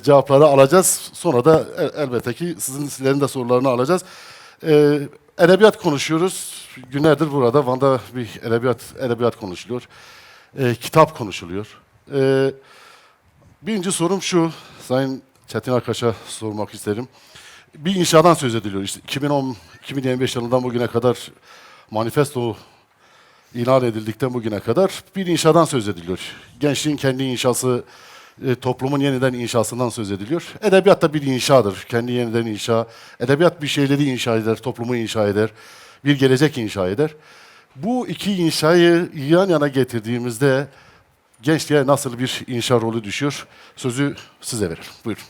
cevapları alacağız. Sonra da elbette ki sizlerin de sorularını alacağız. Edebiyat konuşuyoruz. Günlerdir burada Van'da bir edebiyat konuşuluyor. Kitap konuşuluyor. Birinci sorum şu, Sayın Çetin Akaş'a sormak isterim. Bir inşadan söz ediliyor. İşte 2025 yılından bugüne kadar manifesto ilan edildikten bugüne kadar bir inşadan söz ediliyor. Gençliğin kendi inşası, toplumun yeniden inşasından söz ediliyor. Edebiyat da bir inşadır. Kendi yeniden inşa. Edebiyat bir şeyleri inşa eder, toplumu inşa eder, bir gelecek inşa eder. Bu iki inşayı yan yana getirdiğimizde gençliğe nasıl bir inşa rolü düşüyor? Sözü size verir. Buyurun.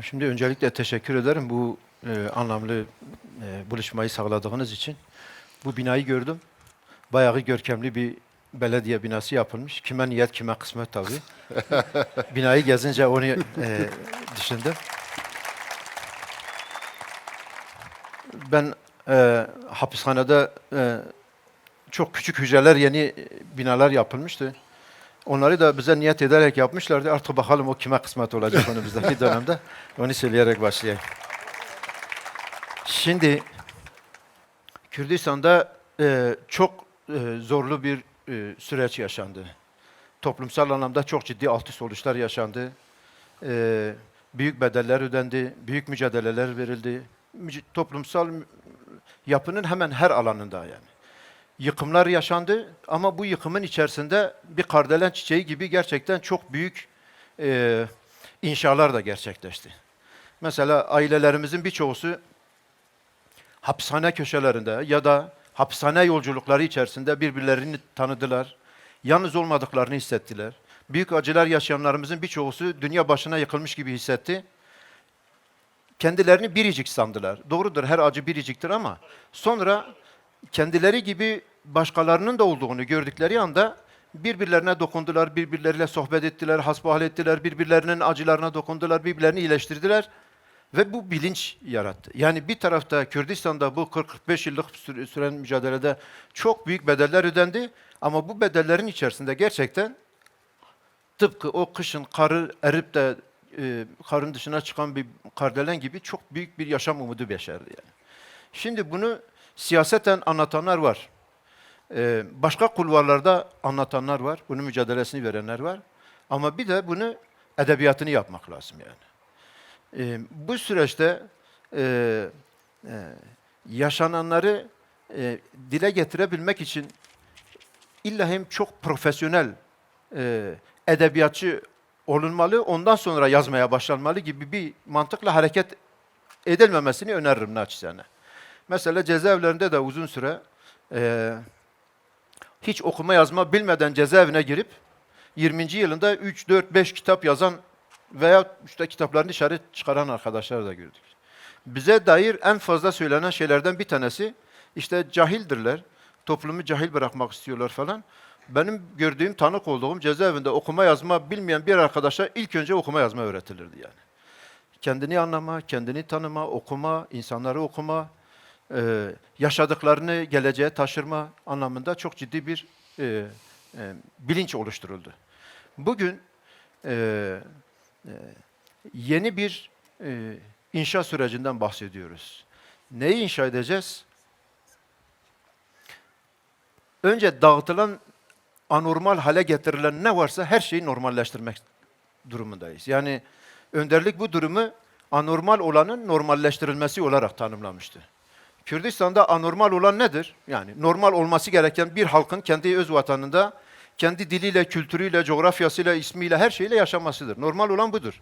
Şimdi öncelikle teşekkür ederim bu anlamlı buluşmayı sağladığınız için. Bu binayı gördüm. Bayağı görkemli bir belediye binası yapılmış. Kime niyet, kime kısmet tabii. Binayı gezince onu düşündüm. Ben hapishanede çok küçük hücreler, yeni binalar yapılmıştı. Onları da bize niyet ederek yapmışlardı. Artık bakalım o kime kısmet olacak önümüzdeki dönemde. Onu söyleyerek başlayayım. Şimdi Kürdistan'da çok zorlu bir süreç yaşandı. Toplumsal anlamda çok ciddi alt üst oluşlar yaşandı. Büyük bedeller ödendi, büyük mücadeleler verildi. Toplumsal yapının hemen her alanında yani. Yıkımlar yaşandı ama bu yıkımın içerisinde bir kardelen çiçeği gibi gerçekten çok büyük inşalar da gerçekleşti. Mesela ailelerimizin birçoğusu hapishane köşelerinde ya da hapishane yolculukları içerisinde birbirlerini tanıdılar. Yalnız olmadıklarını hissettiler. Büyük acılar yaşayanlarımızın birçoğusu dünya başına yıkılmış gibi hissetti. Kendilerini biricik sandılar. Doğrudur, her acı biriciktir ama sonra kendileri gibi başkalarının da olduğunu gördükleri anda birbirlerine dokundular, birbirleriyle sohbet ettiler, hasbihal ettiler, birbirlerinin acılarına dokundular, birbirlerini iyileştirdiler ve bu bilinç yarattı. Yani bir tarafta Kürdistan'da bu 40-45 yıllık süren mücadelede çok büyük bedeller ödendi ama bu bedellerin içerisinde gerçekten tıpkı o kışın karı erip de karın dışına çıkan bir kardelen gibi çok büyük bir yaşam umudu beşerdi yani. Şimdi bunu siyaseten anlatanlar var. Başka kulvarlarda anlatanlar var. Bunun mücadelesini verenler var. Ama bir de bunu edebiyatını yapmak lazım yani. Bu süreçte yaşananları dile getirebilmek için illa hem çok profesyonel edebiyatçı olunmalı, ondan sonra yazmaya başlanmalı gibi bir mantıkla hareket edilmemesini öneririm naçizane. Mesela cezaevlerinde de uzun süre hiç okuma yazma bilmeden cezaevine girip 20. yılında 3, 4, 5 kitap yazan veya işte kitaplarını dışarı çıkaran arkadaşlar da gördük. Bize dair en fazla söylenen şeylerden bir tanesi işte cahildirler, toplumu cahil bırakmak istiyorlar falan. Benim gördüğüm, tanık olduğum cezaevinde okuma yazma bilmeyen bir arkadaşa ilk önce okuma yazma öğretilirdi yani. Kendini anlama, kendini tanıma, okuma, insanları okuma, yaşadıklarını geleceğe taşırma anlamında çok ciddi bir bilinç oluşturuldu. Bugün yeni bir inşa sürecinden bahsediyoruz. Neyi inşa edeceğiz? Önce dağıtılan, anormal hale getirilen ne varsa her şeyi normalleştirmek durumundayız. Yani önderlik bu durumu anormal olanın normalleştirilmesi olarak tanımlamıştı. Kürdistan'da anormal olan nedir? Yani normal olması gereken bir halkın kendi öz vatanında, kendi diliyle, kültürüyle, coğrafyasıyla, ismiyle, her şeyle yaşamasıdır. Normal olan budur.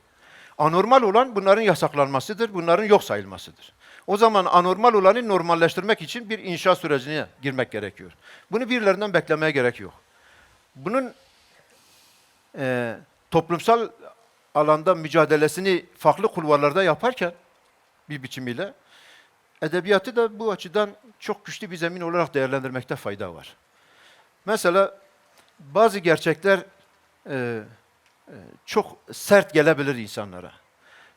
Anormal olan bunların yasaklanmasıdır, bunların yok sayılmasıdır. O zaman anormal olanı normalleştirmek için bir inşa sürecine girmek gerekiyor. Bunu birilerinden beklemeye gerek yok. Bunun toplumsal alanda mücadelesini farklı kulvarlarda yaparken bir biçimiyle edebiyatı da bu açıdan çok güçlü bir zemin olarak değerlendirmekte fayda var. Mesela bazı gerçekler çok sert gelebilir insanlara.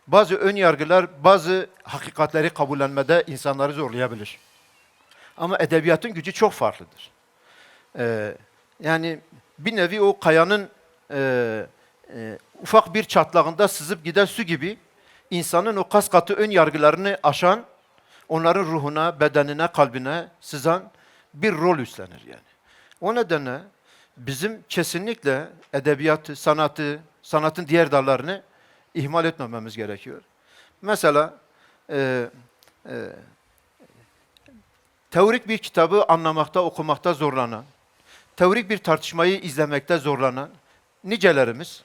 Bazı ön yargılar, bazı hakikatleri kabullenmede insanları zorlayabilir. Ama edebiyatın gücü çok farklıdır. Yani bir nevi o kayanın ufak bir çatlağında sızıp giden su gibi insanın o kas katı ön yargılarını aşan, onların ruhuna, bedenine, kalbine sızan bir rol üstlenir yani. O nedenle bizim kesinlikle edebiyatı, sanatı, sanatın diğer dallarını ihmal etmememiz gerekiyor. Mesela teorik bir kitabı anlamakta, okumakta zorlanan, teorik bir tartışmayı izlemekte zorlanan nicelerimiz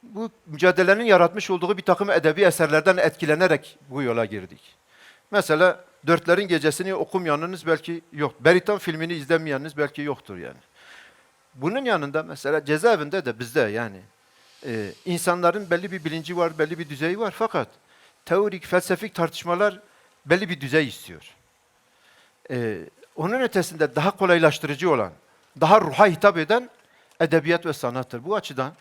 bu mücadelenin yaratmış olduğu bir takım edebi eserlerden etkilenerek bu yola girdik. Mesela Dörtlerin Gecesi'ni okumayanınız belki yok. Beritan filmini izlemeyeniniz belki yoktur yani. Bunun yanında mesela cezaevinde de bizde yani insanların belli bir bilinci var, belli bir düzeyi var. Fakat teorik, felsefik tartışmalar belli bir düzey istiyor. Onun ötesinde daha kolaylaştırıcı olan, daha ruha hitap eden edebiyat ve sanattır. Bu açıdan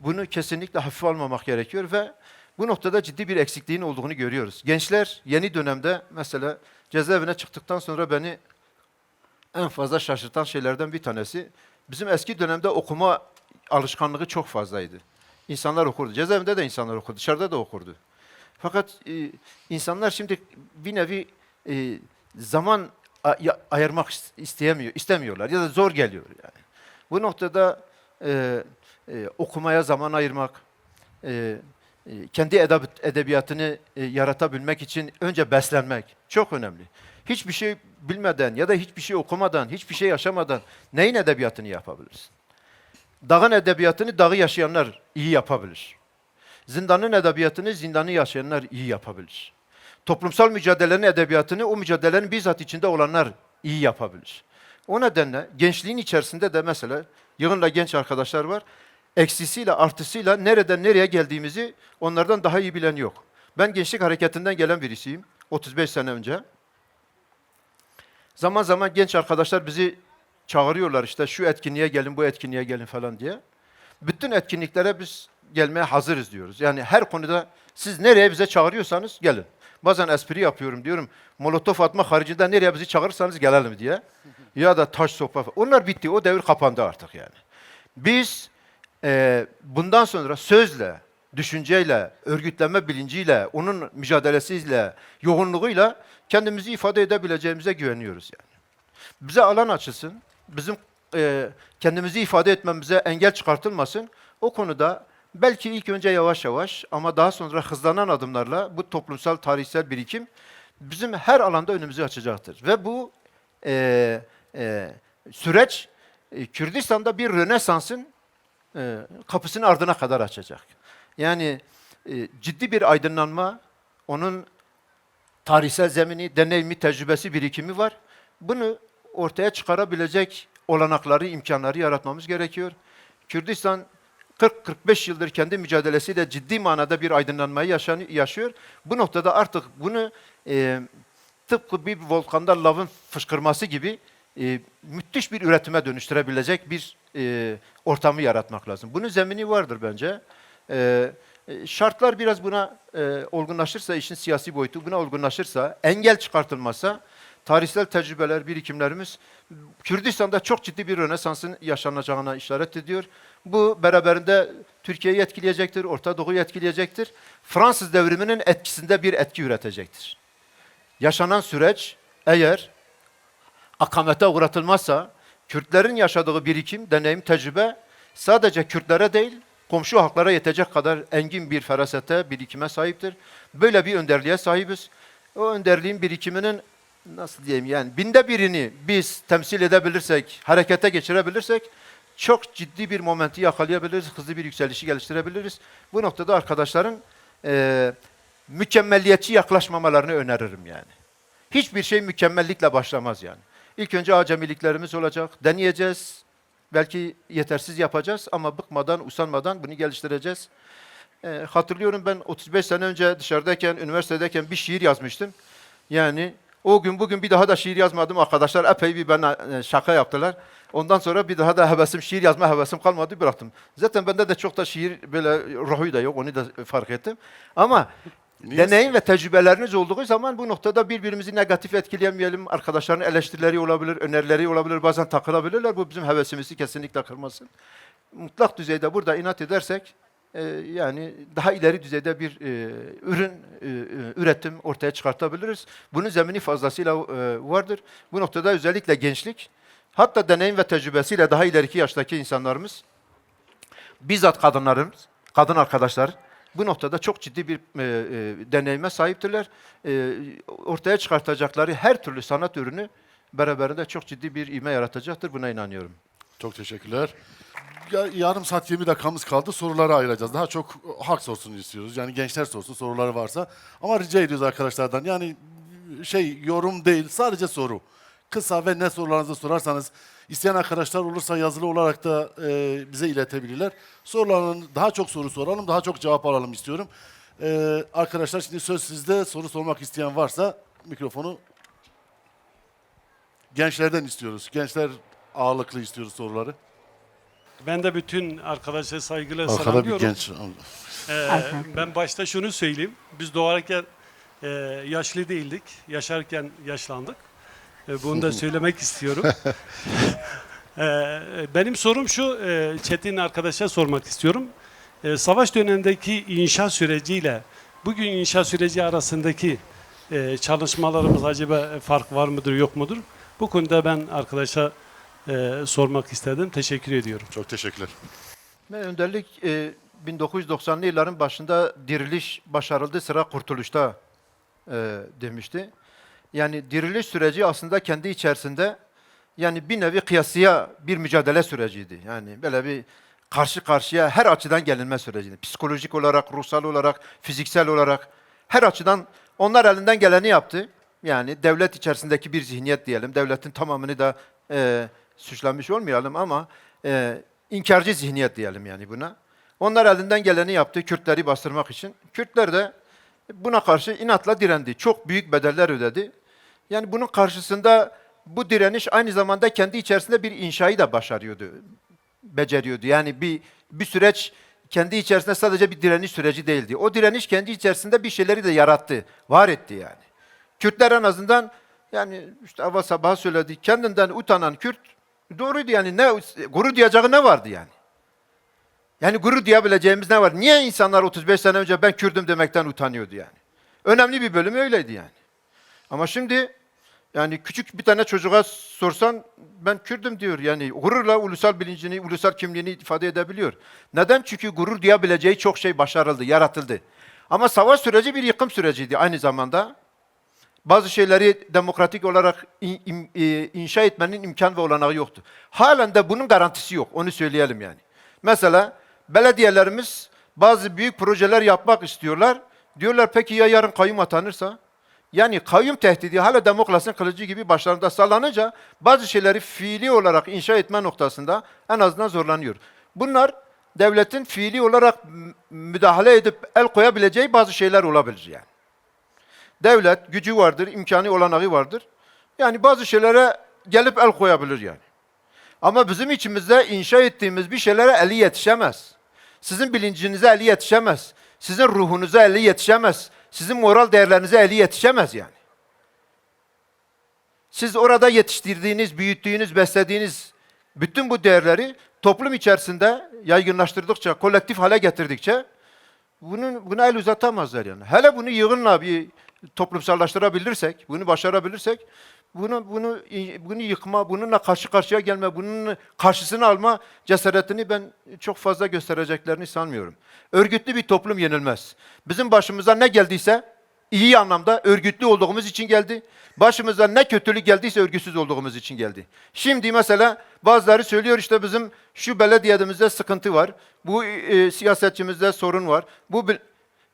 bunu kesinlikle hafife almamak gerekiyor ve bu noktada ciddi bir eksikliğin olduğunu görüyoruz. Gençler yeni dönemde mesela cezaevine çıktıktan sonra beni en fazla şaşırtan şeylerden bir tanesi, bizim eski dönemde okuma alışkanlığı çok fazlaydı. İnsanlar okurdu. Cezaevinde de insanlar okurdu. Dışarıda da okurdu. Fakat insanlar şimdi bir nevi zaman ayırmak istemiyorlar ya da zor geliyor yani. Bu noktada okumaya zaman ayırmak, kendi edebiyatını yaratabilmek için önce beslenmek çok önemli. Hiçbir şey bilmeden ya da hiçbir şey okumadan, hiçbir şey yaşamadan neyin edebiyatını yapabilirsin? Dağın edebiyatını dağı yaşayanlar iyi yapabilir. Zindanın edebiyatını zindanı yaşayanlar iyi yapabilir. Toplumsal mücadelenin edebiyatını o mücadelenin bizzat içinde olanlar iyi yapabilir. O nedenle gençliğin içerisinde de mesela yığınla genç arkadaşlar var. Eksisiyle artısıyla nereden nereye geldiğimizi onlardan daha iyi bilen yok. Ben gençlik hareketinden gelen birisiyim. 35 sene önce. Zaman zaman genç arkadaşlar bizi çağırıyorlar işte şu etkinliğe gelin, bu etkinliğe gelin falan diye. Bütün etkinliklere biz gelmeye hazırız diyoruz. Yani her konuda siz nereye bize çağırıyorsanız gelin. Bazen espri yapıyorum diyorum. Molotof atma haricinde nereye bizi çağırırsanız gelelim diye. Ya da taş sopa falan. Onlar bitti. O devir kapandı artık yani. Biz bundan sonra sözle, düşünceyle, örgütlenme bilinciyle, onun mücadelesiyle, yoğunluğuyla kendimizi ifade edebileceğimize güveniyoruz yani. Bize alan açılsın, bizim kendimizi ifade etmemize engel çıkartılmasın. O konuda belki ilk önce yavaş yavaş ama daha sonra hızlanan adımlarla bu toplumsal, tarihsel birikim bizim her alanda önümüzü açacaktır. Ve bu süreç Kürdistan'da bir Rönesans'ın kapısını ardına kadar açacak. Yani ciddi bir aydınlanma, onun tarihsel zemini, deneyimi, tecrübesi, birikimi var. Bunu ortaya çıkarabilecek olanakları, imkanları yaratmamız gerekiyor. Kürdistan 40-45 yıldır kendi mücadelesiyle ciddi manada bir aydınlanmayı yaşıyor. Bu noktada artık bunu tıpkı bir volkanda lavın fışkırması gibi müthiş bir üretime dönüştürebilecek bir ortamı yaratmak lazım. Bunun zemini vardır bence. Şartlar biraz buna olgunlaşırsa, işin siyasi boyutu buna olgunlaşırsa, engel çıkartılmazsa, tarihsel tecrübeler, birikimlerimiz Kürdistan'da çok ciddi bir Rönesans'ın yaşanacağına işaret ediyor. Bu beraberinde Türkiye'yi etkileyecektir, Orta Doğu'yu etkileyecektir. Fransız devriminin etkisinde bir etki üretecektir. Yaşanan süreç eğer akamete uğratılmazsa, Kürtlerin yaşadığı birikim, deneyim, tecrübe sadece Kürtlere değil, komşu halklara yetecek kadar engin bir ferasete, birikime sahiptir. Böyle bir önderliğe sahibiz. O önderliğin birikiminin nasıl diyeyim yani binde birini biz temsil edebilirsek, harekete geçirebilirsek çok ciddi bir momenti yakalayabiliriz, hızlı bir yükselişi geliştirebiliriz. Bu noktada arkadaşların mükemmelliyetçi yaklaşmamalarını öneririm yani. Hiçbir şey mükemmellikle başlamaz yani. İlk önce acemiliklerimiz olacak, deneyeceğiz. Belki yetersiz yapacağız ama bıkmadan, usanmadan bunu geliştireceğiz. Hatırlıyorum ben 35 sene önce dışarıdayken, üniversitedeyken bir şiir yazmıştım. Yani o gün bugün bir daha da şiir yazmadım. Arkadaşlar epey bir bana şaka yaptılar. Ondan sonra bir daha da şiir yazma hevesim kalmadı, bıraktım. Zaten bende de çok da şiir böyle ruhu da yok, onu da fark ettim. Ama deneyim ve tecrübeleriniz olduğu zaman bu noktada birbirimizi negatif etkileyemeyelim. Arkadaşların eleştirileri olabilir, önerileri olabilir, bazen takılabilirler. Bu bizim hevesimizi kesinlikle kırmasın. mutlak düzeyde burada inat edersek yani daha ileri düzeyde bir üretim ortaya çıkartabiliriz. Bunun zemini fazlasıyla vardır. Bu noktada özellikle gençlik, hatta deneyim ve tecrübesiyle daha ileriki yaştaki insanlarımız, bizzat kadınlarımız, kadın arkadaşlar bu noktada çok ciddi bir deneyime sahiptirler. Ortaya çıkartacakları her türlü sanat ürünü beraberinde çok ciddi bir ivme yaratacaktır. Buna inanıyorum. Çok teşekkürler. Yarım saat 20 dakikamız kaldı. Soruları ayıracağız. Daha çok halk sorsun istiyoruz. Yani gençler sorsun soruları varsa. Ama rica ediyoruz arkadaşlardan. Yani yorum değil, sadece soru. Kısa ve ne sorularınızı sorarsanız isteyen arkadaşlar olursa yazılı olarak da bize iletebilirler. Soruların daha çok soru soralım, daha çok cevap alalım istiyorum. Arkadaşlar şimdi söz sizde. Soru sormak isteyen varsa mikrofonu gençlerden istiyoruz. Gençler ağırlıklı istiyoruz soruları. Ben de bütün arkadaşlara saygıyla Arkada bir selamlıyorum. genç. Ben başta şunu söyleyeyim. Biz doğarken yaşlı değildik. Yaşarken yaşlandık. Bunu da söylemek istiyorum. Benim sorum şu, Çetin arkadaşa sormak istiyorum. Savaş dönemindeki inşa süreciyle bugün inşa süreci arasındaki çalışmalarımız acaba fark var mıdır yok mudur? Bu konuda ben arkadaşa sormak istedim. Teşekkür ediyorum. Çok teşekkürler. Ben önderlik 1990'lı yılların başında diriliş başarıldı, sıra kurtuluşta demişti. Yani diriliş süreci aslında kendi içerisinde yani bir nevi kıyasıya bir mücadele süreciydi. Yani böyle bir karşı karşıya her açıdan gelinme süreciydi. Psikolojik olarak, ruhsal olarak, fiziksel olarak her açıdan onlar elinden geleni yaptı. Yani devlet içerisindeki bir zihniyet diyelim. Devletin tamamını da suçlamış olmayalım ama inkarcı zihniyet diyelim yani buna. Onlar elinden geleni yaptı Kürtleri bastırmak için. Kürtler de buna karşı inatla direndi. Çok büyük bedeller ödedi. Yani bunun karşısında bu direniş aynı zamanda kendi içerisinde bir inşayı da beceriyordu. Yani bir süreç kendi içerisinde sadece bir direniş süreci değildi. O direniş kendi içerisinde bir şeyleri de yarattı, var etti yani. Kürtler en azından yani işte Ava Sabah söyledi, kendinden utanan Kürt doğruydu yani gurur duyacağı ne vardı yani? Yani gurur duyabileceğimiz ne var? Niye insanlar 35 sene önce ben Kürdüm demekten utanıyordu yani? Önemli bir bölümü öyleydi yani. Ama şimdi yani küçük bir tane çocuğa sorsan ben Kürdüm diyor. Yani gururla ulusal bilincini, ulusal kimliğini ifade edebiliyor. Neden? Çünkü gurur duyabileceği çok şey başarıldı, yaratıldı. Ama savaş süreci bir yıkım süreciydi aynı zamanda. Bazı şeyleri demokratik olarak inşa etmenin imkan ve olanağı yoktu. Halen de bunun garantisi yok. Onu söyleyelim yani. Mesela belediyelerimiz bazı büyük projeler yapmak istiyorlar. Diyorlar peki ya yarın kayyum atanırsa? Yani kayyum tehdidi hala Demokras'ın kılıcı gibi başlarında sallanınca bazı şeyleri fiili olarak inşa etme noktasında en azından zorlanıyor. Bunlar devletin fiili olarak müdahale edip el koyabileceği bazı şeyler olabilir yani. Devlet gücü vardır, imkanı olanağı vardır. Yani bazı şeylere gelip el koyabilir yani. Ama bizim içimizde inşa ettiğimiz bir şeylere eli yetişemez. Sizin bilincinize eli yetişemez. Sizin ruhunuza eli yetişemez. Sizin moral değerlerinize eli yetişemez yani. Siz orada yetiştirdiğiniz, büyüttüğünüz, beslediğiniz bütün bu değerleri toplum içerisinde yaygınlaştırdıkça, kolektif hale getirdikçe buna el uzatamazlar yani. Hele bunu yığınla bir toplumsallaştırabilirsek, bunu başarabilirsek, bunu yıkma, bununla karşı karşıya gelme, bunun karşısını alma cesaretini ben çok fazla göstereceklerini sanmıyorum. Örgütlü bir toplum yenilmez. Bizim başımıza ne geldiyse iyi anlamda örgütlü olduğumuz için geldi. Başımıza ne kötülük geldiyse örgütsüz olduğumuz için geldi. Şimdi mesela bazıları söylüyor işte bizim şu belediyemizde sıkıntı var. Bu siyasetçimizde sorun var.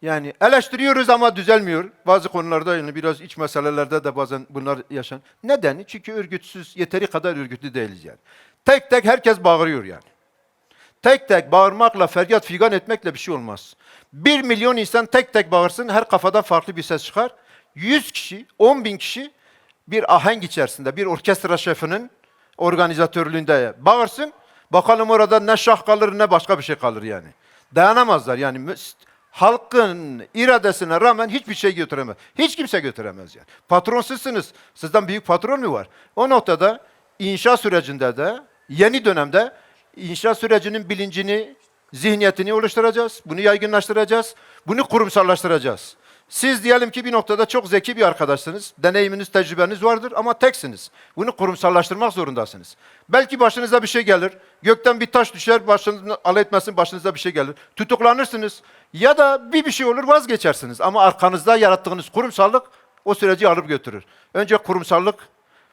Yani eleştiriyoruz ama düzelmiyor. Bazı konularda yani biraz iç meselelerde de bazen bunlar yaşan. Nedeni? Çünkü örgütsüz, yeteri kadar örgütlü değiliz yani. Tek tek herkes bağırıyor yani. Tek tek bağırmakla, feryat figan etmekle bir şey olmaz. 1 milyon insan tek tek bağırsın, her kafadan farklı bir ses çıkar. 100 kişi, 10 bin kişi bir ahenk içerisinde, bir orkestra şefinin organizatörlüğünde bağırsın. Bakalım orada ne şah kalır ne başka bir şey kalır yani. Dayanamazlar yani. Halkın iradesine rağmen hiçbir şey götüremez. Hiç kimse götüremez yani. Patron sizsiniz. Sizden büyük patron mu var? O noktada inşa sürecinde de yeni dönemde İnşaat sürecinin bilincini, zihniyetini oluşturacağız. Bunu yaygınlaştıracağız. Bunu kurumsallaştıracağız. Siz diyelim ki bir noktada çok zeki bir arkadaşsınız. Deneyiminiz, tecrübeniz vardır ama teksiniz. Bunu kurumsallaştırmak zorundasınız. Belki başınıza bir şey gelir. Gökten bir taş düşer, başınızı alay etmesin, başınıza bir şey gelir. Tutuklanırsınız. Ya da bir şey olur vazgeçersiniz. Ama arkanızda yarattığınız kurumsallık o süreci alıp götürür. Önce kurumsallık,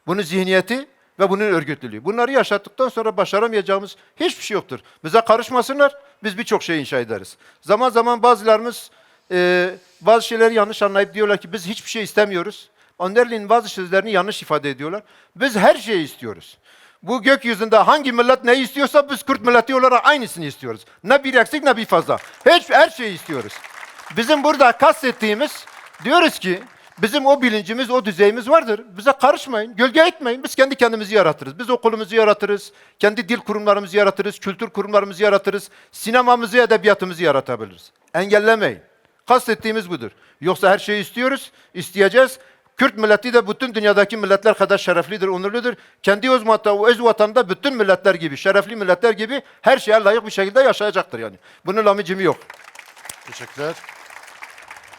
bunun zihniyeti ve bunun örgütlülüğü. Bunları yaşattıktan sonra başaramayacağımız hiçbir şey yoktur. Bize karışmasınlar, biz birçok şey inşa ederiz. Zaman zaman bazılarımız bazı şeyleri yanlış anlayıp diyorlar ki biz hiçbir şey istemiyoruz. Onların bazı sözlerini yanlış ifade ediyorlar. Biz her şeyi istiyoruz. Bu gökyüzünde hangi millet neyi istiyorsa biz Kürt milleti olarak aynısını istiyoruz. Ne bir eksik ne bir fazla. Her şeyi istiyoruz. Bizim burada kastettiğimiz diyoruz ki bizim o bilincimiz, o düzeyimiz vardır. Bize karışmayın, gölge etmeyin. Biz kendi kendimizi yaratırız. Biz okulumuzu yaratırız, kendi dil kurumlarımızı yaratırız, kültür kurumlarımızı yaratırız, sinemamızı, edebiyatımızı yaratabiliriz. Engellemeyin. Kastettiğimiz budur. Yoksa her şeyi istiyoruz, isteyeceğiz. Kürt milleti de bütün dünyadaki milletler kadar şereflidir, onurludur. Kendi öz vatanında bütün milletler gibi, şerefli milletler gibi her şeye layık bir şekilde yaşayacaktır yani. Bunun lamicimi yok. Teşekkürler.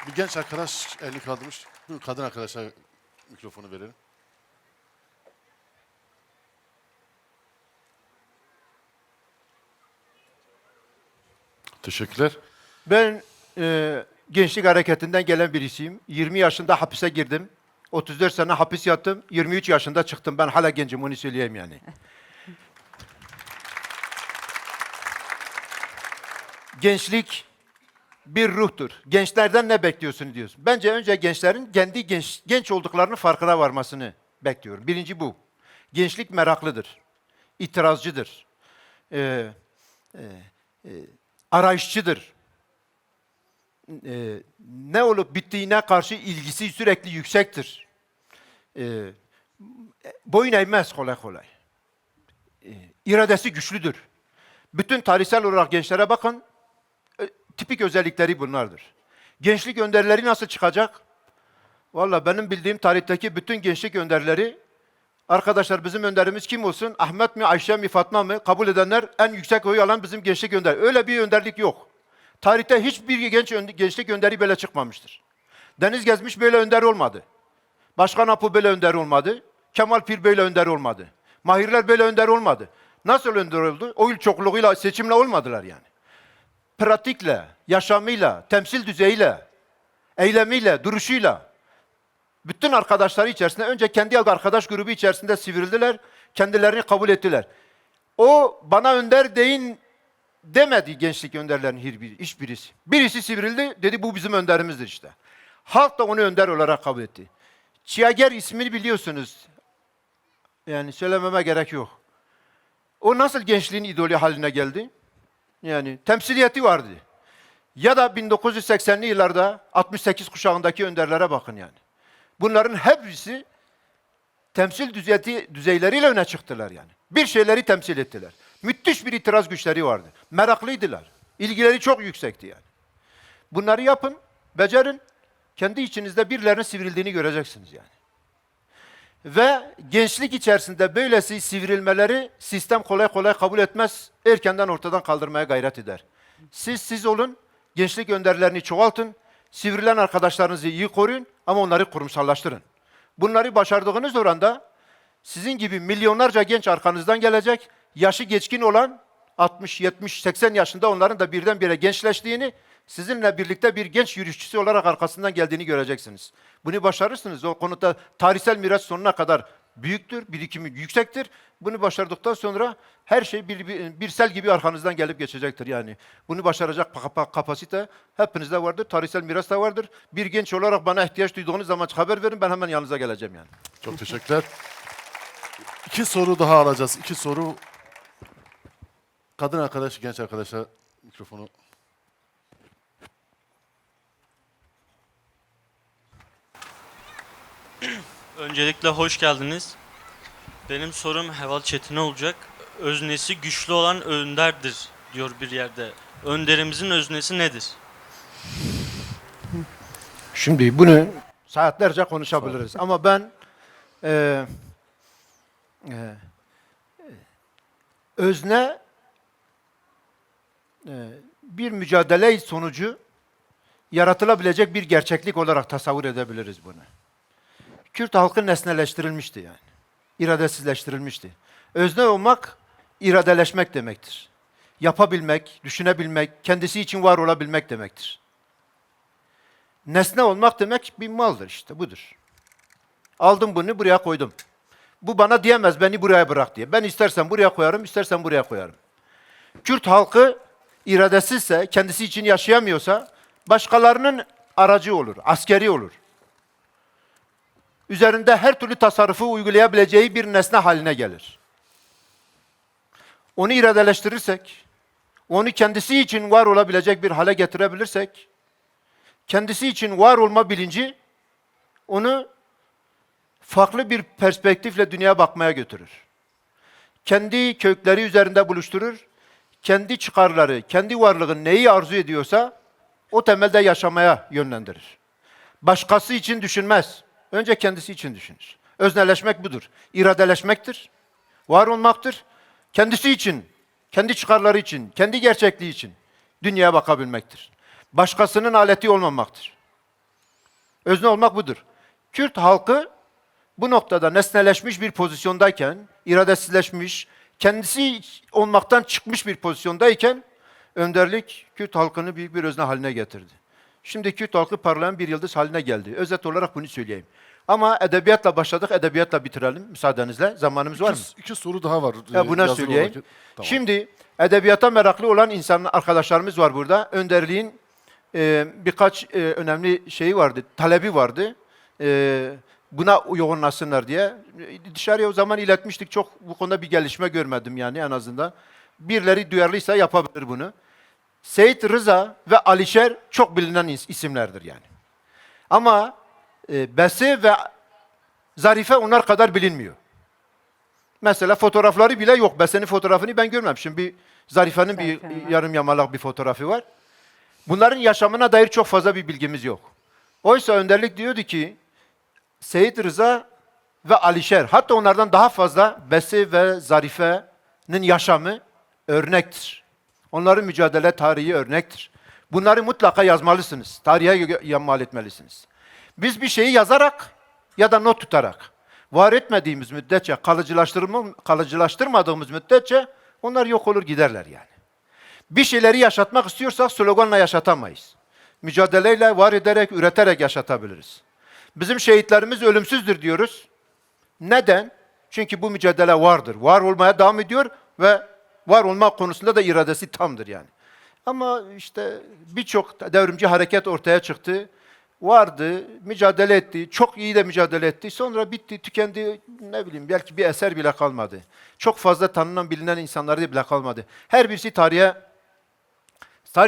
Bir genç arkadaş elini kaldırmış. Bu kadın arkadaşa mikrofonu verelim. Teşekkürler. Ben gençlik hareketinden gelen birisiyim. 20 yaşında hapise girdim. 34 sene hapis yattım. 23 yaşında çıktım. Ben hala gencim, onu söyleyeyim yani. Gençlik bir ruhtur. Gençlerden ne bekliyorsun diyorsun. Bence önce gençlerin kendi genç olduklarının farkına varmasını bekliyorum. Birinci bu. Gençlik meraklıdır. İtirazcıdır. Arayışçıdır. Ne olup bittiğine karşı ilgisi sürekli yüksektir. Boyun eğmez kolay kolay. İradesi güçlüdür. Bütün tarihsel olarak gençlere bakın, tipik özellikleri bunlardır. Gençlik önderleri nasıl çıkacak? Vallahi benim bildiğim tarihteki bütün gençlik önderleri, arkadaşlar bizim önderimiz kim olsun? Ahmet mi, Ayşe mi, Fatma mı? Kabul edenler en yüksek oyu alan bizim gençlik önder. Öyle bir önderlik yok. Tarihte hiçbir gençlik önderi böyle çıkmamıştır. Deniz Gezmiş böyle önder olmadı. Başkan Apo böyle önder olmadı. Kemal Pir böyle önder olmadı. Mahirler böyle önder olmadı. Nasıl önder oldu? Oy çokluğuyla, seçimle olmadılar yani. Pratikle, yaşamıyla, temsil düzeyiyle, eylemiyle, duruşuyla bütün arkadaşları içerisinde önce kendi arkadaş grubu içerisinde sivrildiler, kendilerini kabul ettiler. O bana önder deyin demedi gençlik önderlerinin hiçbirisi. Birisi sivrildi, dedi bu bizim önderimizdir işte. Halk da onu önder olarak kabul etti. Çiager ismini biliyorsunuz. Yani söylememe gerek yok. O nasıl gençliğin idolü haline geldi? Yani temsiliyeti vardı. Ya da 1980'li yıllarda 68 kuşağındaki önderlere bakın yani. Bunların hepsi temsil düzeyleriyle öne çıktılar yani. Bir şeyleri temsil ettiler. Müthiş bir itiraz güçleri vardı. Meraklıydılar. İlgileri çok yüksekti yani. Bunları yapın, becerin. Kendi içinizde birilerinin sivrildiğini göreceksiniz yani. Ve gençlik içerisinde böylesi sivrilmeleri sistem kolay kolay kabul etmez. Erkenden ortadan kaldırmaya gayret eder. Siz olun, gençlik önderlerini çoğaltın, sivrilen arkadaşlarınızı iyi koruyun ama onları kurumsallaştırın. Bunları başardığınız oranda sizin gibi milyonlarca genç arkanızdan gelecek, yaşı geçkin olan 60, 70, 80 yaşında onların da birdenbire gençleştiğini, sizinle birlikte bir genç yürüyüşçüsü olarak arkasından geldiğini göreceksiniz. Bunu başarırsınız. O konuda tarihsel miras sonuna kadar büyüktür, birikimi yüksektir. Bunu başardıktan sonra her şey bir sel gibi arkanızdan gelip geçecektir yani. Bunu başaracak kapasite hepinizde vardır, tarihsel miras da vardır. Bir genç olarak bana ihtiyaç duyduğunuz zaman haber verin, ben hemen yanınıza geleceğim yani. Çok teşekkürler. 2 soru daha alacağız. 2 soru. Kadın arkadaş, genç arkadaşa mikrofonu. Öncelikle hoş geldiniz. Benim sorum Heval Çetin'e olacak. Öznesi güçlü olan önderdir diyor bir yerde. Önderimizin öznesi nedir? Şimdi bunu saatlerce konuşabiliriz ama ben özne bir mücadele sonucu yaratılabilecek bir gerçeklik olarak tasavvur edebiliriz bunu. Kürt halkı nesneleştirilmişti yani. İradesizleştirilmişti. Özne olmak, iradeleşmek demektir. Yapabilmek, düşünebilmek, kendisi için var olabilmek demektir. Nesne olmak demek bir maldır işte, budur. Aldım bunu, buraya koydum. Bu bana diyemez, beni buraya bırak diye. Ben istersen buraya koyarım, istersen buraya koyarım. Kürt halkı iradesizse, kendisi için yaşayamıyorsa, başkalarının aracı olur, askeri olur. Üzerinde her türlü tasarrufu uygulayabileceği bir nesne haline gelir. Onu iradeleştirirsek, onu kendisi için var olabilecek bir hale getirebilirsek, kendisi için var olma bilinci onu farklı bir perspektifle dünyaya bakmaya götürür. Kendi kökleri üzerinde buluşturur, kendi çıkarları, kendi varlığı neyi arzu ediyorsa o temelde yaşamaya yönlendirir. Başkası için düşünmez. Önce kendisi için düşünür. Özneleşmek budur. İradeleşmektir. Var olmaktır. Kendisi için, kendi çıkarları için, kendi gerçekliği için dünyaya bakabilmektir. Başkasının aleti olmamaktır. Özne olmak budur. Kürt halkı bu noktada nesneleşmiş bir pozisyondayken, iradesizleşmiş, kendisi olmaktan çıkmış bir pozisyondayken önderlik Kürt halkını büyük bir özne haline getirdi. Şimdi Kürt halkı parlayan bir yıldız haline geldi. Özet olarak bunu söyleyeyim. Ama edebiyatla başladık, edebiyatla bitirelim müsaadenizle. Zamanımız var mı? İki soru daha var. Buna yazılı söyleyeyim. olarak. Tamam. Şimdi edebiyata meraklı olan arkadaşlarımız var burada. Önderliğin birkaç önemli şeyi vardı, talebi vardı. Buna yoğunlaşsınlar diye. Dışarıya o zaman iletmiştik. Çok bu konuda bir gelişme görmedim yani en azından. Birileri duyarlıysa yapabilir bunu. Seyit Rıza ve Alişer çok bilinen isimlerdir yani. Ama Besi ve Zarife onlar kadar bilinmiyor. Mesela fotoğrafları bile yok. Besi'nin fotoğrafını ben görmemişim. Bir Zarife'nin bir yarım yamalak bir fotoğrafı var. Bunların yaşamına dair çok fazla bir bilgimiz yok. Oysa önderlik diyordu ki Seyit Rıza ve Alişer, hatta onlardan daha fazla Besi ve Zarife'nin yaşamı örnektir. Onların mücadele tarihi örnektir. Bunları mutlaka yazmalısınız. Tarihe mal etmelisiniz. Biz bir şeyi yazarak ya da not tutarak var etmediğimiz müddetçe, kalıcılaştırmadığımız müddetçe onlar yok olur giderler yani. Bir şeyleri yaşatmak istiyorsak sloganla yaşatamayız. Mücadeleyle, var ederek, üreterek yaşatabiliriz. Bizim şehitlerimiz ölümsüzdür diyoruz. Neden? Çünkü bu mücadele vardır. Var olmaya devam ediyor ve var olmak konusunda da iradesi tamdır yani. Ama işte birçok devrimci hareket ortaya çıktı. Vardı, mücadele etti, çok iyi de mücadele etti. Sonra bitti, tükendi, ne bileyim belki bir eser bile kalmadı. Çok fazla tanınan, bilinen insanları bile kalmadı. Her birisi tarih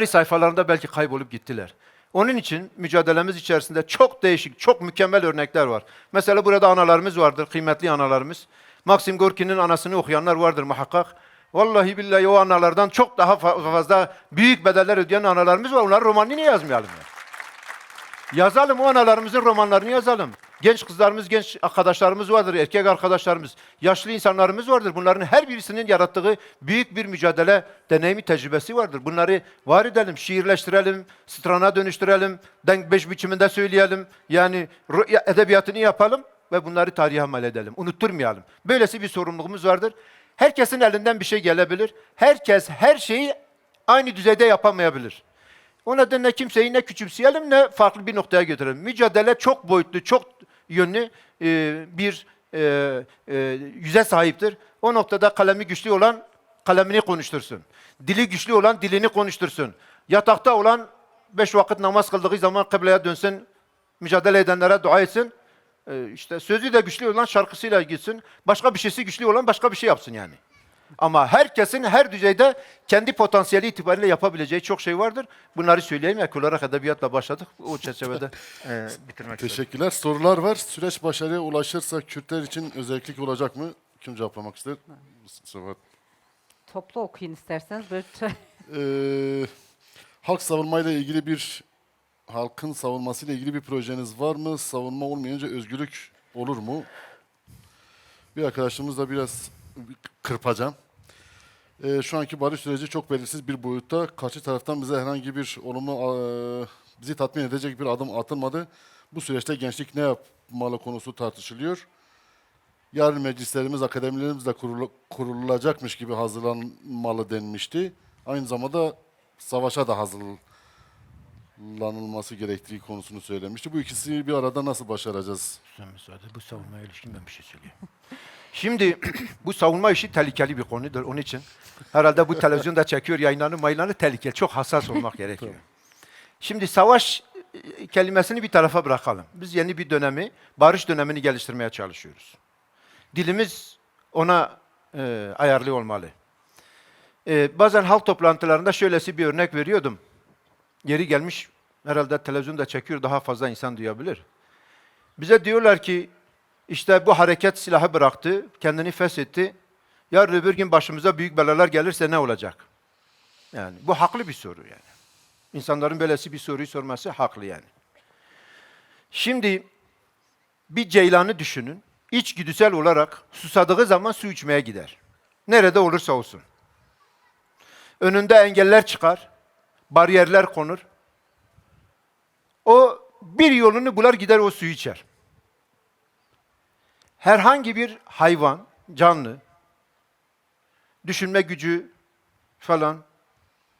sayfalarında belki kaybolup gittiler. Onun için mücadelemiz içerisinde çok değişik, çok mükemmel örnekler var. Mesela burada analarımız vardır, kıymetli analarımız. Maxim Gorki'nin anasını okuyanlar vardır muhakkak. Vallahi billahi o analardan çok daha fazla büyük bedeller ödeyen analarımız var. Onların romanını niye yazmayalım yani? Yazalım, o analarımızın romanlarını yazalım. Genç kızlarımız, genç arkadaşlarımız vardır, erkek arkadaşlarımız, yaşlı insanlarımız vardır. Bunların her birisinin yarattığı büyük bir mücadele deneyimi, tecrübesi vardır. Bunları var edelim, şiirleştirelim, strana dönüştürelim, denk beş biçiminde söyleyelim. Yani edebiyatını yapalım ve bunları tarihe mal edelim. Unutturmayalım. Böylesi bir sorumluluğumuz vardır. Herkesin elinden bir şey gelebilir. Herkes her şeyi aynı düzeyde yapamayabilir. O nedenle kimseyi ne küçümseyelim ne farklı bir noktaya götürelim. Mücadele çok boyutlu, çok yönlü bir yüze sahiptir. O noktada kalemi güçlü olan kalemini konuştursun. Dili güçlü olan dilini konuştursun. Yatakta olan 5 vakit namaz kıldığı zaman kıbleye dönsün, mücadele edenlere dua etsin. İşte sözü de güçlü olan şarkısıyla gitsin. Başka bir şeysi güçlü olan başka bir şey yapsın yani. Ama herkesin her düzeyde kendi potansiyeli itibariyle yapabileceği çok şey vardır. Bunları söyleyeyim. Ek olarak edebiyatla başladık. O çerçevede bitirmek istedim. Teşekkürler. Sorular var. Süreç başarıya ulaşırsa Kürtler için özellik olacak mı? Kim cevaplamak ister? Sıfat. Toplu okuyun isterseniz. Böyle Halk savunmayla ilgili halkın savunmasıyla ilgili bir projeniz var mı? Savunma olmayınca özgürlük olur mu? Bir arkadaşımız da biraz kırpacağım. Şu anki barış süreci çok belirsiz bir boyutta. Karşı taraftan bize herhangi bir olumlu, bizi tatmin edecek bir adım atılmadı. Bu süreçte gençlik ne yapmalı konusu tartışılıyor. Yarın meclislerimiz, akademilerimiz de kurulacakmış gibi hazırlanmalı denmişti. Aynı zamanda savaşa da hazırlanılması gerektiği konusunu söylemişti. Bu ikisini bir arada nasıl başaracağız? Sen müsaade, bu savunmaya ilişkin ben bir şey söyleyeyim. Şimdi bu savunma işi tehlikeli bir konudur. Onun için herhalde bu televizyonda çekiyor yayınlarını tehlikeli. Çok hassas olmak gerekiyor. Şimdi savaş kelimesini bir tarafa bırakalım. Biz yeni bir dönemi, barış dönemini geliştirmeye çalışıyoruz. Dilimiz ona ayarlı olmalı. Bazen halk toplantılarında şöylesi bir örnek veriyordum. Yeri gelmiş, herhalde televizyonda çekiyor, daha fazla insan duyabilir. Bize diyorlar ki, işte bu hareket silahı bıraktı, kendini feshetti. Yarın öbür gün başımıza büyük belalar gelirse ne olacak? Yani bu haklı bir soru yani. İnsanların böylesi bir soruyu sorması haklı yani. Şimdi bir ceylanı düşünün. İçgüdüsel olarak susadığı zaman su içmeye gider. Nerede olursa olsun. Önünde engeller çıkar, bariyerler konur. O bir yolunu bular gider o suyu içer. Herhangi bir hayvan, canlı, düşünme gücü falan,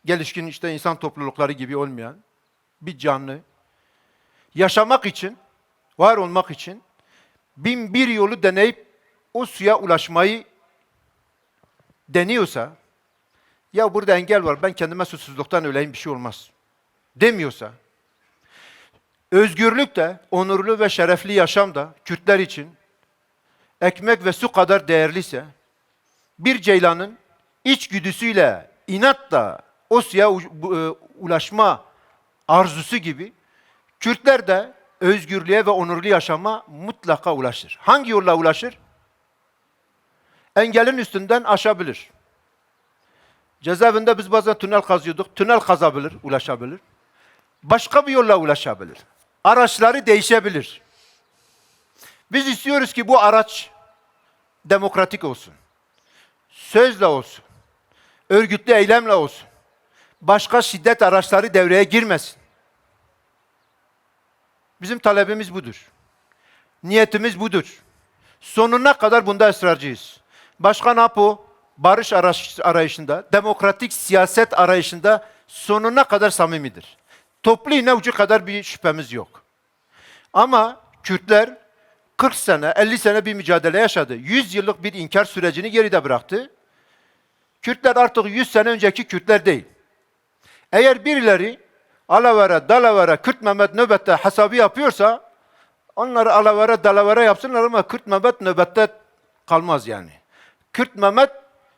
gelişkin işte insan toplulukları gibi olmayan bir canlı, yaşamak için, var olmak için 1001 yolu deneyip o suya ulaşmayı deniyorsa, ya burada engel var, ben kendime susuzluktan öleyim bir şey olmaz demiyorsa, özgürlük de, onurlu ve şerefli yaşam da Kürtler için ekmek ve su kadar değerliyse, bir ceylanın içgüdüsüyle, inatla o suya ulaşma arzusu gibi, Kürtler de özgürlüğe ve onurlu yaşama mutlaka ulaşır. Hangi yolla ulaşır? Engelin üstünden aşabilir. Cezaevinde biz bazen tünel kazıyorduk. Tünel kazabilir, ulaşabilir. Başka bir yolla ulaşabilir. Araçları değişebilir. Biz istiyoruz ki bu araç demokratik olsun. Sözle olsun. Örgütlü eylemle olsun. Başka şiddet araçları devreye girmesin. Bizim talebimiz budur. Niyetimiz budur. Sonuna kadar bunda ısrarcıyız. Başkan Apo, barış arayışında, demokratik siyaset arayışında sonuna kadar samimidir. Toplu iğne ucu kadar bir şüphemiz yok. Ama Kürtler 40 sene, 50 sene bir mücadele yaşadı. 100 yıllık bir inkar sürecini geride bıraktı. Kürtler artık 100 sene önceki Kürtler değil. Eğer birileri alavera, dalavera, Kürt Mehmet nöbette hesabı yapıyorsa onları alavera, dalavera yapsınlar ama Kürt Mehmet nöbette kalmaz yani. Kürt Mehmet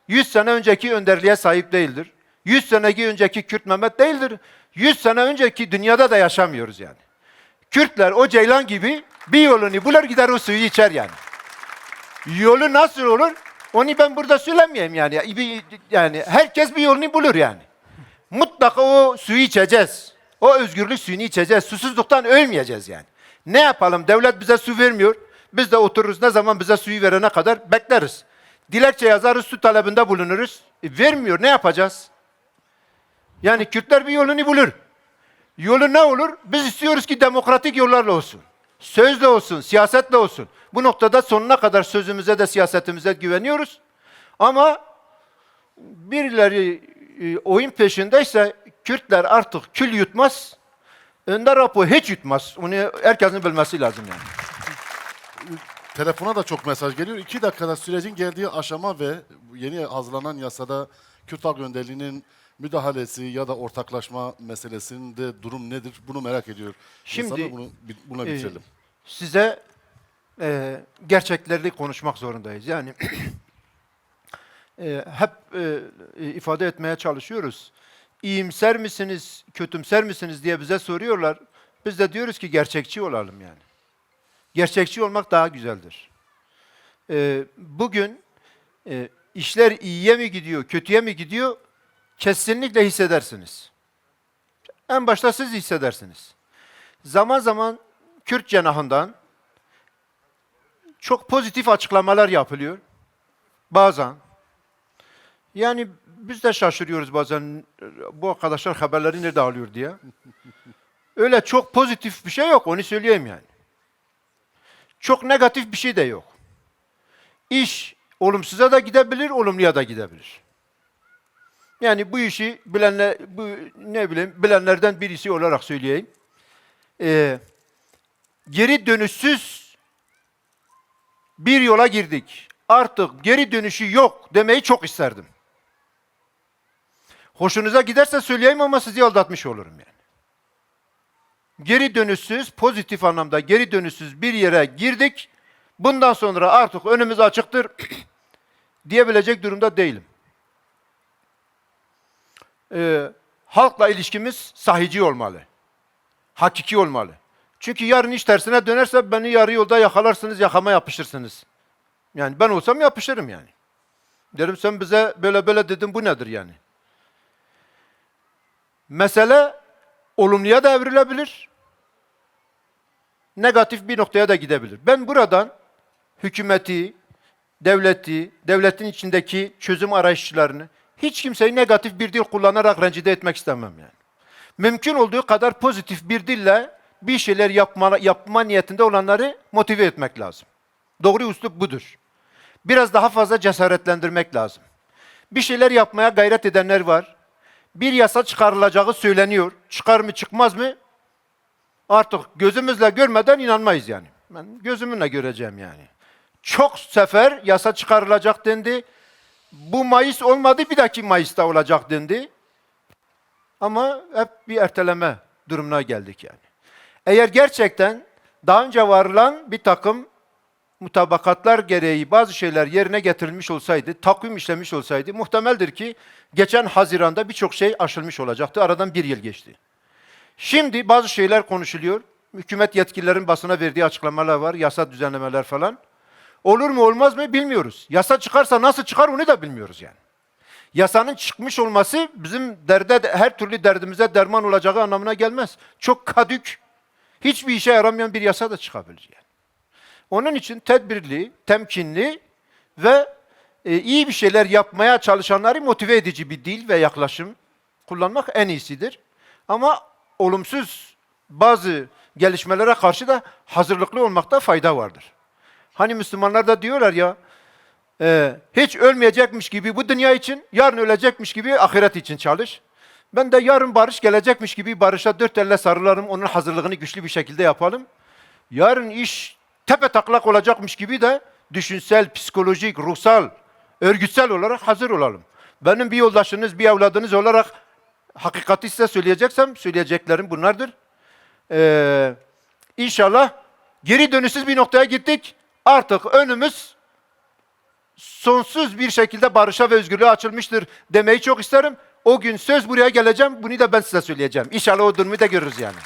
100 sene önceki önderliğe sahip değildir. 100 sene önceki Kürt Mehmet değildir. 100 sene önceki dünyada da yaşamıyoruz yani. Kürtler o ceylan gibi bir yolunu bulur gider o suyu içer yani. Yolu nasıl olur? Onu ben burada söylemeyeyim yani. Yani herkes bir yolunu bulur yani. Mutlaka o suyu içeceğiz. O özgürlük suyunu içeceğiz. Susuzluktan ölmeyeceğiz yani. Ne yapalım? Devlet bize su vermiyor. Biz de otururuz ne zaman bize suyu verene kadar bekleriz. Dilekçe yazarız, su talebinde bulunuruz. Vermiyor, ne yapacağız? Yani Kürtler bir yolunu bulur. Yolu ne olur? Biz istiyoruz ki demokratik yollarla olsun. Sözle olsun, siyasetle olsun. Bu noktada sonuna kadar sözümüze de siyasetimize güveniyoruz. Ama birileri oyun peşindeyse Kürtler artık kül yutmaz. Önder Apo hiç yutmaz. Onu herkesin bilmesi lazım yani. Telefona da çok mesaj geliyor. 2 dakikada sürecin geldiği aşama ve yeni hazırlanan yasada Kürt Halk Önderliği'nin müdahalesi ya da ortaklaşma meselesinde durum nedir? Bunu merak ediyor. Şimdi İnsanlar buna bitirelim. Size gerçekleri konuşmak zorundayız. Yani hep ifade etmeye çalışıyoruz. İyimser misiniz, kötümser misiniz diye bize soruyorlar. Biz de diyoruz ki gerçekçi olalım yani. Gerçekçi olmak daha güzeldir. Bugün işler iyiye mi gidiyor, kötüye mi gidiyor? Kesinlikle hissedersiniz. En başta siz hissedersiniz. Zaman zaman Kürt cenahından çok pozitif açıklamalar yapılıyor. Bazen. Yani biz de şaşırıyoruz bazen bu arkadaşlar haberleri nerede alıyor diye. Öyle çok pozitif bir şey yok, onu söyleyeyim yani. Çok negatif bir şey de yok. İş olumsuza da gidebilir, olumluya da gidebilir. Yani bu işi bilenler, bilenlerden birisi olarak söyleyeyim. Geri dönüşsüz bir yola girdik. Artık geri dönüşü yok demeyi çok isterdim. Hoşunuza giderse söyleyeyim ama sizi aldatmış olurum yani. Geri dönüşsüz, pozitif anlamda geri dönüşsüz bir yere girdik. Bundan sonra artık önümüz açıktır diyebilecek durumda değilim. Halkla ilişkimiz sahici olmalı. Hakiki olmalı. Çünkü yarın iş tersine dönerse beni yarı yolda yakalarsınız, yakama yapışırsınız. Yani ben olsam yapışırım yani. Derim sen bize böyle böyle dedin, bu nedir yani? Mesele olumluya da evrilebilir. Negatif bir noktaya da gidebilir. Ben buradan hükümeti, devleti, devletin içindeki çözüm arayışçılarını, hiç kimseyi negatif bir dil kullanarak rencide etmek istemem yani. Mümkün olduğu kadar pozitif bir dille bir şeyler yapma niyetinde olanları motive etmek lazım. Doğru üslup budur. Biraz daha fazla cesaretlendirmek lazım. Bir şeyler yapmaya gayret edenler var. Bir yasa çıkarılacağı söyleniyor. Çıkar mı çıkmaz mı? Artık gözümüzle görmeden inanmayız yani. Ben gözümle göreceğim yani. Çok sefer yasa çıkarılacak dendi. Bu Mayıs olmadı, bir dahaki Mayıs'ta olacak dendi. Ama hep bir erteleme durumuna geldik yani. Eğer gerçekten daha önce varılan bir takım mutabakatlar gereği bazı şeyler yerine getirilmiş olsaydı, takvim işlemiş olsaydı, muhtemeldir ki geçen Haziran'da birçok şey aşılmış olacaktı. Aradan bir yıl geçti. Şimdi bazı şeyler konuşuluyor. Hükümet yetkililerin basına verdiği açıklamalar var, yasa düzenlemeler falan. Olur mu olmaz mı bilmiyoruz. Yasa çıkarsa nasıl çıkar onu da bilmiyoruz yani. Yasanın çıkmış olması bizim her türlü derdimize derman olacağı anlamına gelmez. Çok kadük, hiçbir işe yaramayan bir yasa da çıkabilir yani. Onun için tedbirli, temkinli ve iyi bir şeyler yapmaya çalışanları motive edici bir dil ve yaklaşım kullanmak en iyisidir. Ama olumsuz bazı gelişmelere karşı da hazırlıklı olmakta fayda vardır. Hani Müslümanlar da diyorlar ya, hiç ölmeyecekmiş gibi bu dünya için, yarın ölecekmiş gibi ahiret için çalış. Ben de yarın barış gelecekmiş gibi barışa dört elle sarılarım, onun hazırlığını güçlü bir şekilde yapalım. Yarın iş tepetaklak olacakmış gibi de düşünsel, psikolojik, ruhsal, örgütsel olarak hazır olalım. Benim bir yoldaşınız, bir evladınız olarak hakikati size söyleyeceksem, söyleyeceklerim bunlardır. İnşallah geri dönüşsüz bir noktaya gittik. Artık önümüz sonsuz bir şekilde barışa ve özgürlüğe açılmıştır demeyi çok isterim. O gün söz buraya geleceğim, bunu da ben size söyleyeceğim. İnşallah o durumu da görürüz yani.